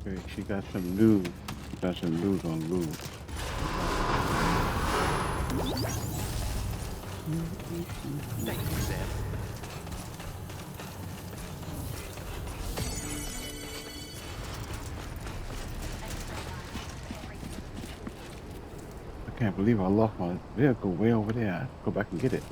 Okay, she got some news. She got some news on Lou. Thank you, Sam. I can't believe I lost my vehicle way over there. I have to go back and get it.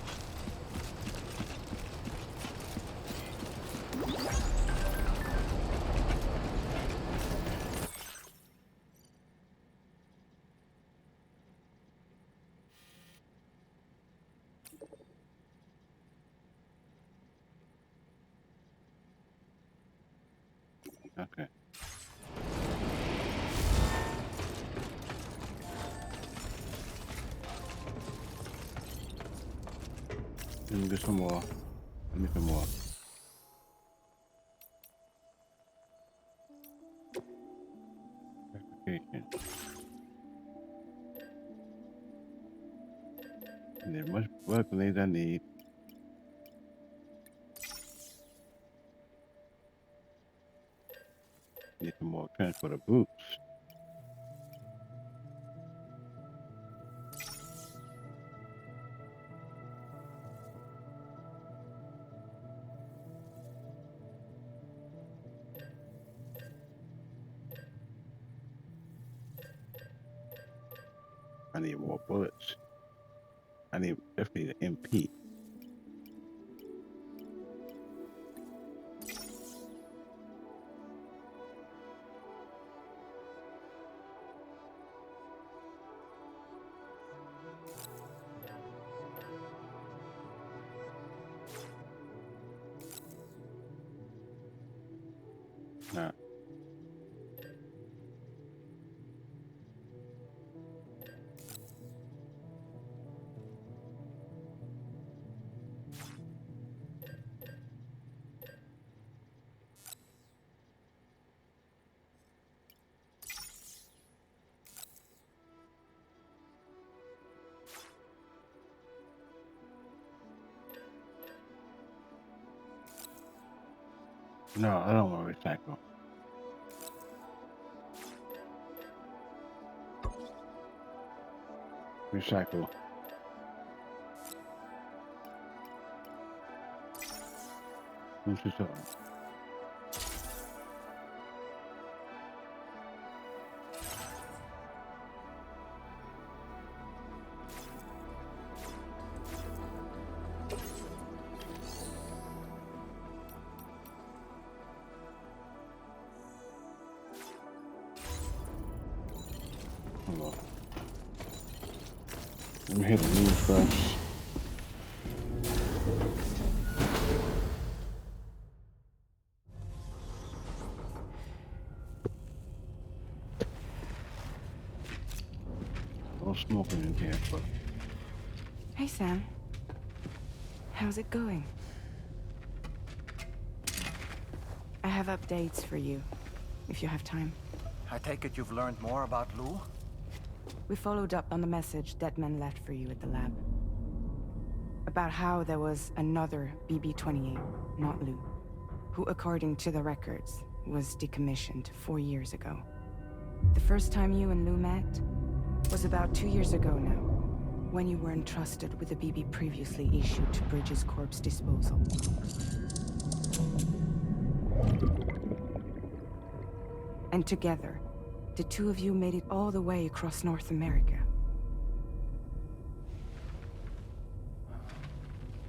Okay. Let me get some more. Let me some more. Verification. And there's much blood grenades I need. Need some more transporter boots. I need more bullets. I need definitely the MP. Nah. No, I don't want to recycle. Recycle. This is hold on. Let me hit the news first. No smoking in here, but Hey, Sam. How's it going? I have updates for you, if you have time. I take it you've learned more about Lou? We followed up on the message Deadman left for you at the lab. About how there was another BB-28, not Lou, who, according to the records, was decommissioned 4 years ago. The first time you and Lou met was about 2 years ago now, when you were entrusted with the BB previously issued to Bridges Corp's disposal. And together, the two of you made it all the way across North America.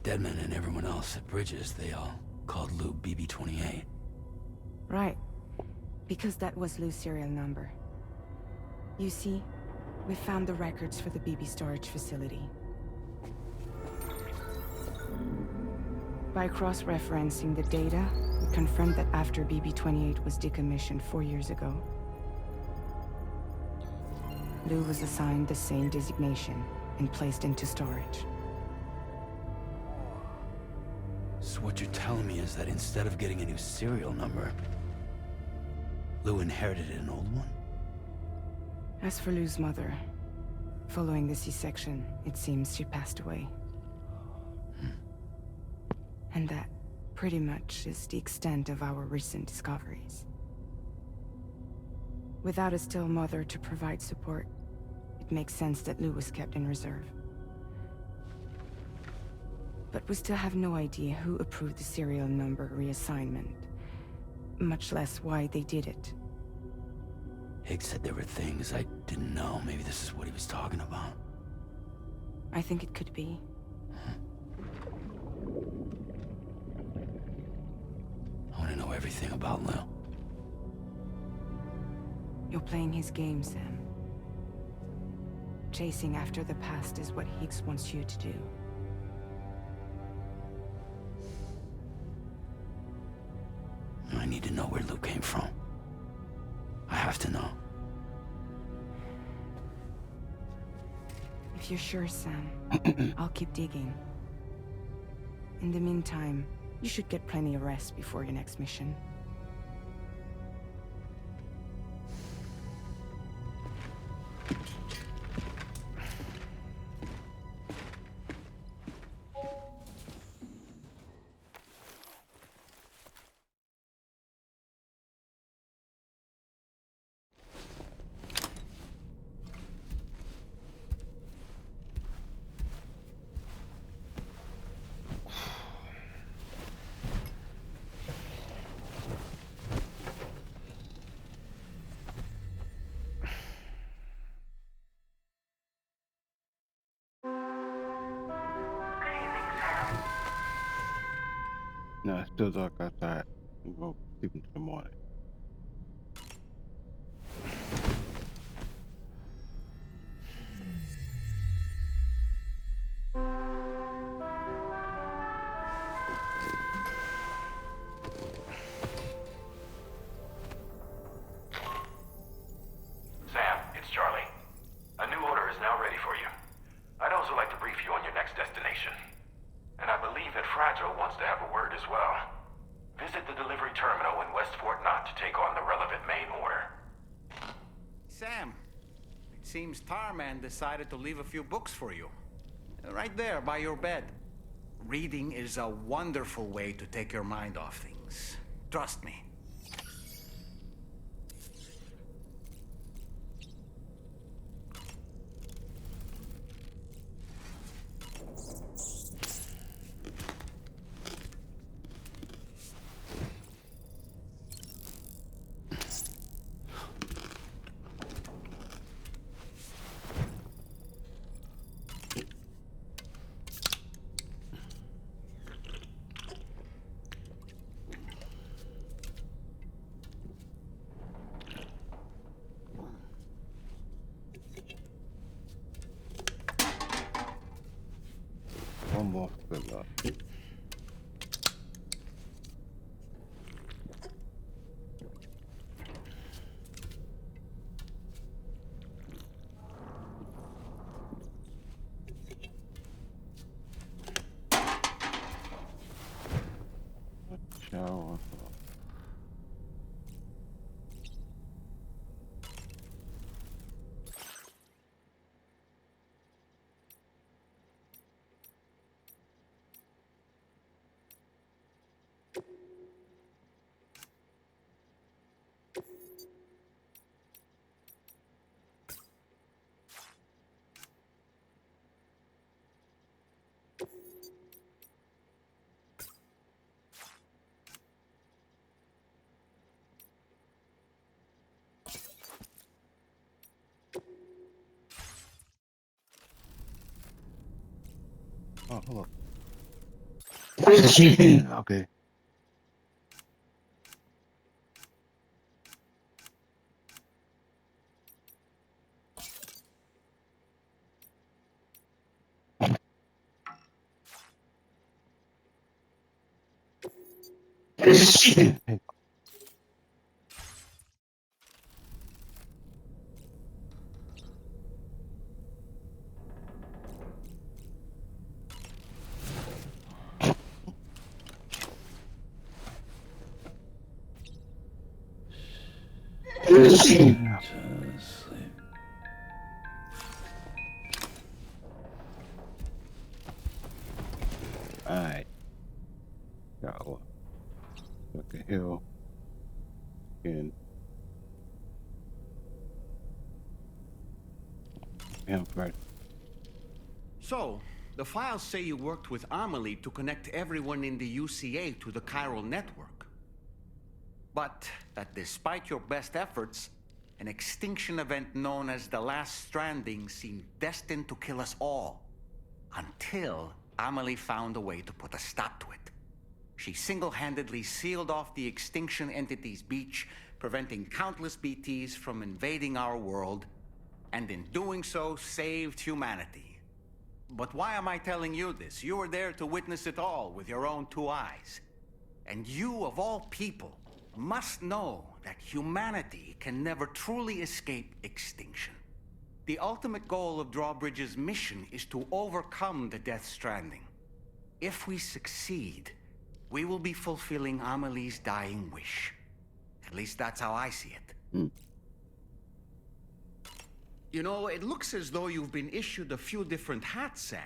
Deadman and everyone else at Bridges, they all called Lou BB-28. Right. Because that was Lou's serial number. You see, we found the records for the BB storage facility. By cross-referencing the data, we confirmed that after BB-28 was decommissioned 4 years ago, Lou was assigned the same designation and placed into storage. So what you're telling me is that instead of getting a new serial number, Lou inherited an old one? As for Lou's mother, following the C-section, it seems she passed away. And that pretty much is the extent of our recent discoveries. Without a still mother to provide support, it makes sense that Lou was kept in reserve. But we still have no idea who approved the serial number reassignment, much less why they did it. Higgs said there were things I didn't know. Maybe this is what he was talking about. I think it could be. I want to know everything about Lou. You're playing his game, Sam. Chasing after the past is what Higgs wants you to do. I need to know where Lou came from. I have to know. If you're sure, Sam, I'll keep digging. In the meantime, you should get plenty of rest before your next mission. No, it's still dark outside. We'll sleep until the morning. Sam, it's Charlie. A new order is now ready for you. I'd also like to brief you on your next destination. And I believe that Fragile wants to have a word as well. Visit the delivery terminal in West Fort Knott to take on the relevant main order. Sam, it seems Tarman decided to leave a few books for you. Right there by your bed. Reading is a wonderful way to take your mind off things. Trust me. One more for good luck. Shower. Oh, hello. Okay. Just sleep. Alright. Shower. Look at hill. Again. him first. So, the files say you worked with Amelie to connect everyone in the UCA to the chiral network. But that despite your best efforts, an extinction event known as the Last Stranding seemed destined to kill us all. Until Amelie found a way to put a stop to it. She single-handedly sealed off the extinction entity's beach, preventing countless BTs from invading our world, and in doing so, saved humanity. But why am I telling you this? You were there to witness it all with your own two eyes. And you, of all people, must know that humanity can never truly escape extinction. The ultimate goal of Drawbridge's mission is to overcome the Death Stranding. If we succeed, we will be fulfilling Amelie's dying wish. At least that's how I see it. You know, it looks as though you've been issued a few different hats, Sam.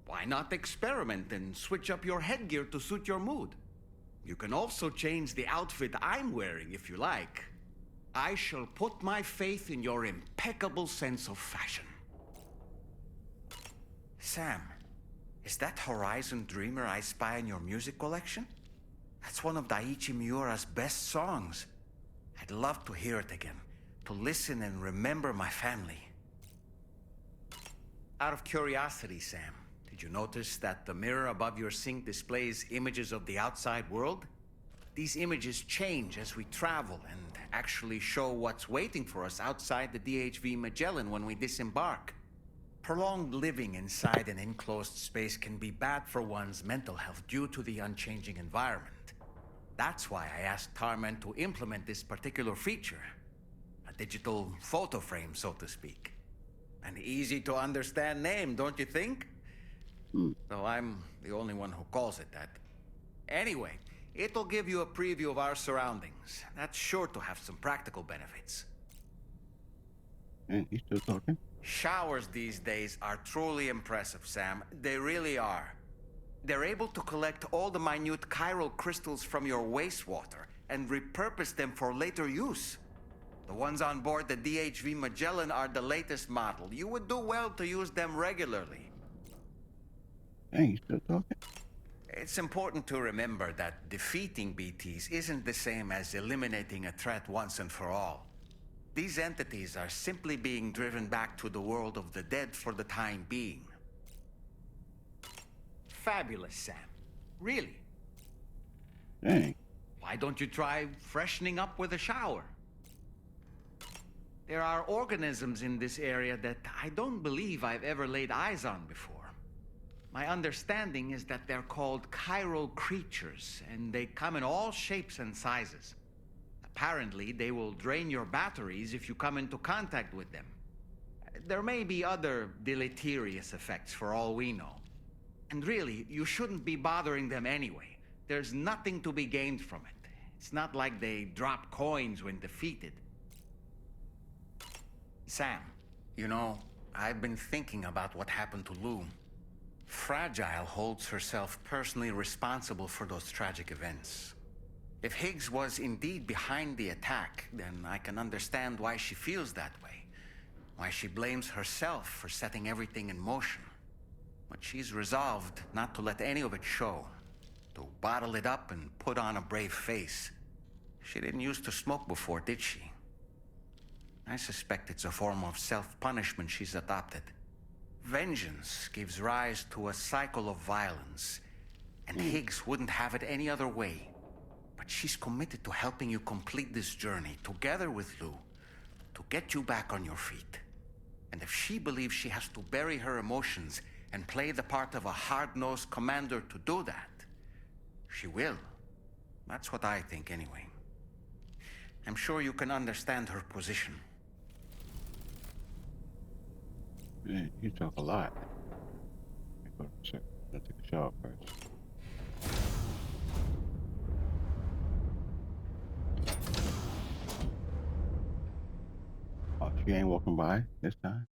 Why not experiment and switch up your headgear to suit your mood? You can also change the outfit I'm wearing if you like. I shall put my faith in your impeccable sense of fashion. Sam, is that Horizon Dreamer I spy in your music collection? That's one of Daiichi Miura's best songs. I'd love to hear it again, to listen and remember my family. Out of curiosity, Sam, did you notice that the mirror above your sink displays images of the outside world? These images change as we travel and actually show what's waiting for us outside the DHV Magellan when we disembark. Prolonged living inside an enclosed space can be bad for one's mental health due to the unchanging environment. That's why I asked Tarman to implement this particular feature. A digital photo frame, so to speak. An easy to understand name, don't you think? Though I'm the only one who calls it that. Anyway, it'll give you a preview of our surroundings. That's sure to have some practical benefits. And he's still talking? Showers these days are truly impressive, Sam. They really are. They're able to collect all the minute chiral crystals from your wastewater and repurpose them for later use. The ones on board the DHV Magellan are the latest model. You would do well to use them regularly. Dang, he's still talking? It's important to remember that defeating BTs isn't the same as eliminating a threat once and for all. These entities are simply being driven back to the world of the dead for the time being. Fabulous, Sam. Really. Dang. Why don't you try freshening up with a shower? There are organisms in this area that I don't believe I've ever laid eyes on before. My understanding is that they're called chiral creatures, and they come in all shapes and sizes. Apparently, they will drain your batteries if you come into contact with them. There may be other deleterious effects for all we know. And really, you shouldn't be bothering them anyway. There's nothing to be gained from it. It's not like they drop coins when defeated. Sam, you know, I've been thinking about what happened to Lou. Fragile holds herself personally responsible for those tragic events. If Higgs was indeed behind the attack, then I can understand why she feels that way. Why she blames herself for setting everything in motion. But she's resolved not to let any of it show. To bottle it up and put on a brave face. She didn't used to smoke before, did she? I suspect it's a form of self-punishment she's adopted. Vengeance gives rise to a cycle of violence, and Higgs wouldn't have it any other way. But she's committed to helping you complete this journey, together with Lou, to get you back on your feet. And if she believes she has to bury her emotions and play the part of a hard-nosed commander to do that, she will. That's what I think, anyway. I'm sure you can understand her position. Man, you talk a lot. Let me go to check. Let's take a shower first. Oh, she ain't walking by this time.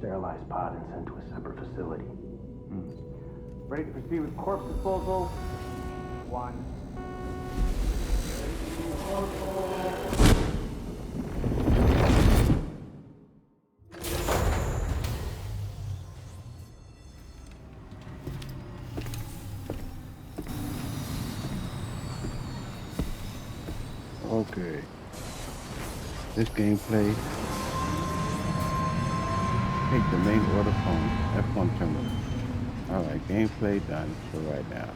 sterilized pod and sent to a separate facility. Ready to proceed with corpse disposal? 1. Okay. This gameplay. Take the main order from F1 terminal. Alright, gameplay done for right now.